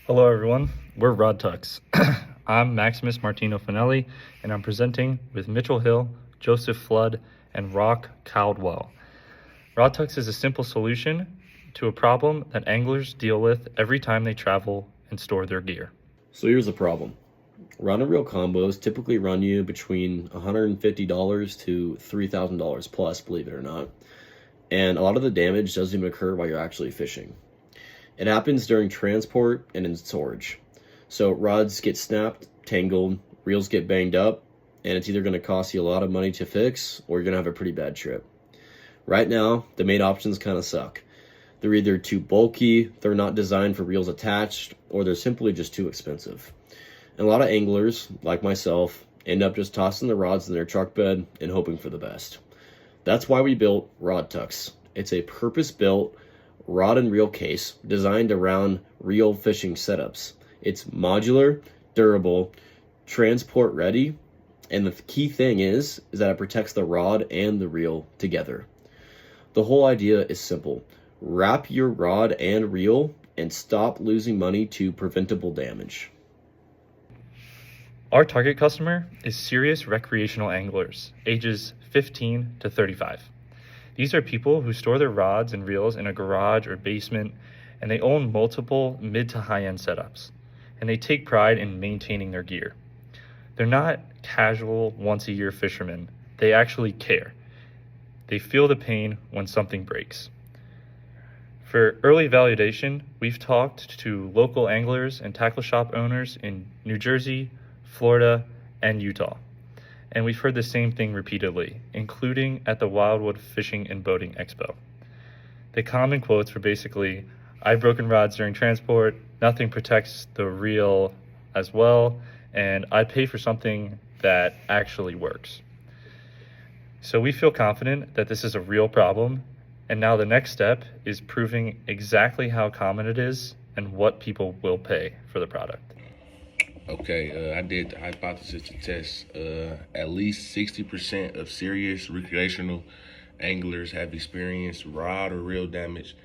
Hello, everyone. We're Rod Tux. I'm Maximus Martino Finelli, and I'm presenting with Mitchell Hill, Joseph Flood, and Rock Caldwell. Rod Tux is a simple solution to a problem that anglers deal with every time they travel and store their gear. So here's the problem. Rod and reel combos typically run you between $150 to $3,000 plus, believe it or not. And a lot of the damage doesn't even occur while you're actually fishing. It happens during transport and in storage. So rods get snapped, tangled, reels get banged up, and it's either going to cost you a lot of money to fix or you're going to have a pretty bad trip. Right now, the main options kind of suck. They're either too bulky, they're not designed for reels attached, or they're simply just too expensive. And a lot of anglers, like myself, end up just tossing the rods in their truck bed and hoping for the best. That's why we built Rod Tux. It's a purpose-built rod and reel case designed around reel fishing setups. It's modular, durable, transport ready, and the key thing is that it protects the rod and the reel together. The whole idea is simple. Wrap your rod and reel and stop losing money to preventable damage. Our target customer is serious recreational anglers, ages 15 to 35. These are people who store their rods and reels in a garage or basement, and they own multiple mid to high-end setups, and they take pride in maintaining their gear. They're not casual once-a-year fishermen. They actually care. They feel the pain when something breaks. For early validation, we've talked to local anglers and tackle shop owners in New Jersey, Florida, and Utah. And we've heard the same thing repeatedly, including at the Wildwood Fishing and Boating Expo. The common quotes were basically, I've broken rods during transport, nothing protects the reel as well, and I pay for something that actually works. So we feel confident that this is a real problem, and now the next step is proving exactly how common it is and what people will pay for the product. Okay, I did the hypothesis test. At least 60% of serious recreational anglers have experienced rod or reel damage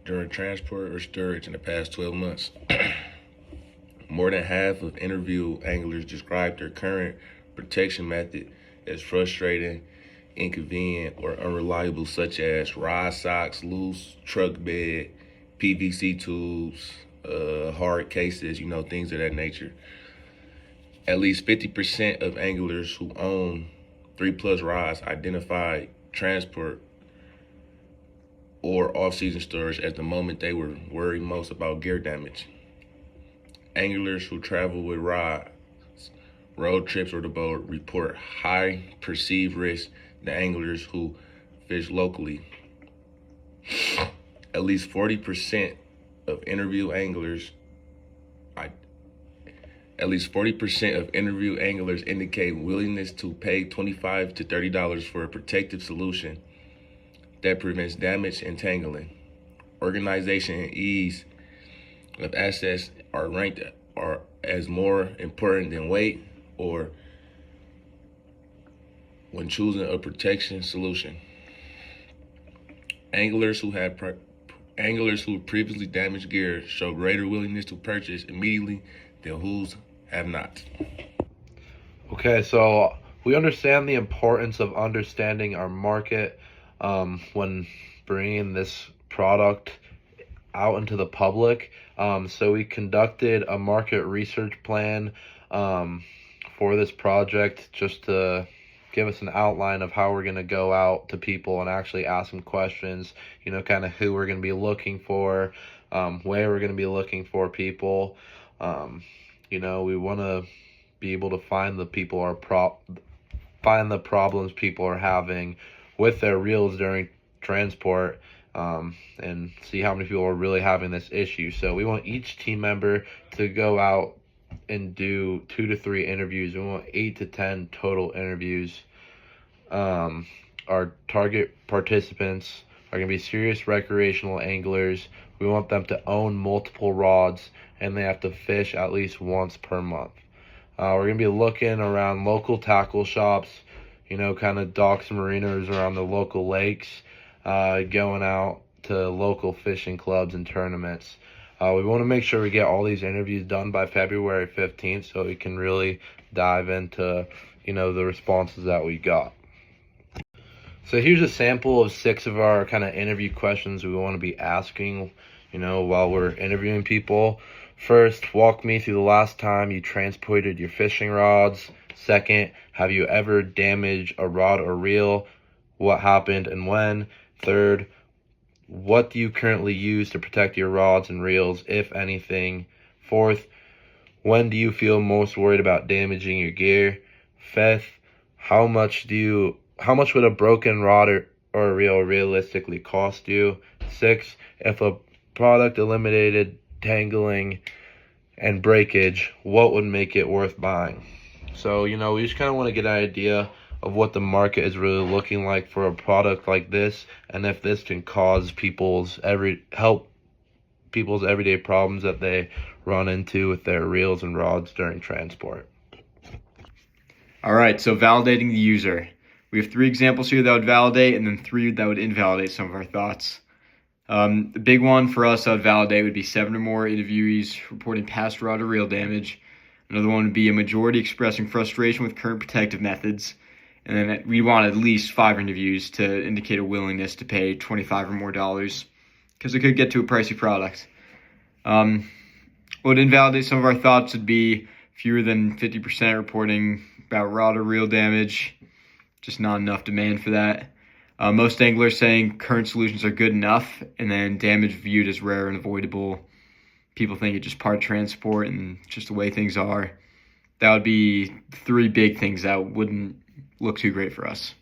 during transport or storage in the past 12 months. More than half of interviewed anglers described their current protection method as frustrating, inconvenient, or unreliable, such as rod socks, loose truck bed, PVC tubes, hard cases, things of that nature. At least 50% of anglers who own 3+ rods identified transport or off-season storage as the moment they were worried most about gear damage. Anglers who travel with rods, road trips, or the boat report high perceived risk than anglers who fish locally. At least 40% of interview anglers indicate willingness to pay $25 to $30 for a protective solution that prevents damage and tangling. Organization and ease of access are ranked as more important than weight or when choosing a protection solution. Anglers who previously damaged gear show greater willingness to purchase immediately than whose have not. Okay, so we understand the importance of understanding our market when bringing this product out into the public. So we conducted a market research plan for this project just to give us an outline of how we're going to go out to people and actually ask them questions, kind of who we're going to be looking for, where we're going to be looking for people. We want to be able to find the problems people are having with their reels during transport, and see how many people are really having this issue. So we want each team member to go out and do 2 to 3 interviews. We want 8 to 10 total interviews. Our target participants are going to be serious recreational anglers. We want them to own multiple rods, and they have to fish at least once per month. We're going to be looking around local tackle shops, kind of docks and marinas around the local lakes, going out to local fishing clubs and tournaments. We want to make sure we get all these interviews done by February 15th so we can really dive into, the responses that we got. So here's a sample of 6 of our kind of interview questions we want to be asking, while we're interviewing people. First, walk me through the last time you transported your fishing rods. Second, have you ever damaged a rod or reel? What happened and when? Third, what do you currently use to protect your rods and reels, if anything? Fourth, when do you feel most worried about damaging your gear? Fifth, how much would a broken rod or reel realistically cost you? Sixth, if a product eliminated tangling and breakage, what would make it worth buying? So, we just kind of want to get an idea of what the market is really looking like for a product like this, and if this can cause help people's everyday problems that they run into with their reels and rods during transport. All right, so validating the user. We have 3 examples here that would validate, and then 3 that would invalidate some of our thoughts. The big one for us that would validate would be 7 or more interviewees reporting past rod or reel damage. Another one would be a majority expressing frustration with current protective methods. And then we want at least 5 interviews to indicate a willingness to pay $25 or more, because it could get to a pricey product. What would invalidate some of our thoughts would be fewer than 50% reporting about rod or reel damage. Just not enough demand for that. Most anglers saying current solutions are good enough, and then damage viewed as rare and avoidable. People think it's just part of transport and just the way things are. That would be 3 big things that wouldn't look too great for us.